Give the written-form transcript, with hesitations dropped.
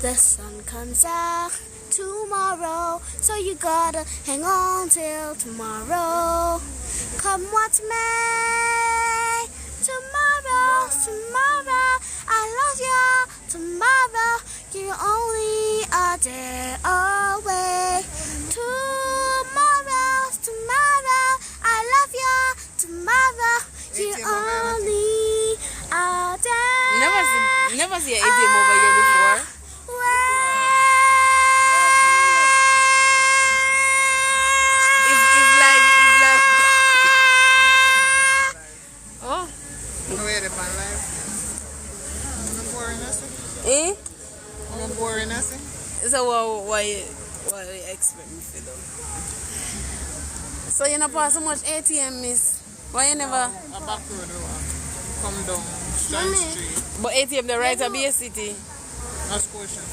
The sun comes out tomorrow, so you gotta hang on till tomorrow. Come what may, tomorrow, tomorrow, I love you. Tomorrow, you're only a day away. Tomorrow, tomorrow, I love you. Tomorrow, you're only a day. Never see an ATM over here before. It's like. Oh. Wait up on live. I'm boring nothing. Eh? I'm boring nothing. So why you expect me to do? So you not pass so much ATM, miss? Why you never? A back road, come down Strand Street. But ATM the right of be a city. That's question.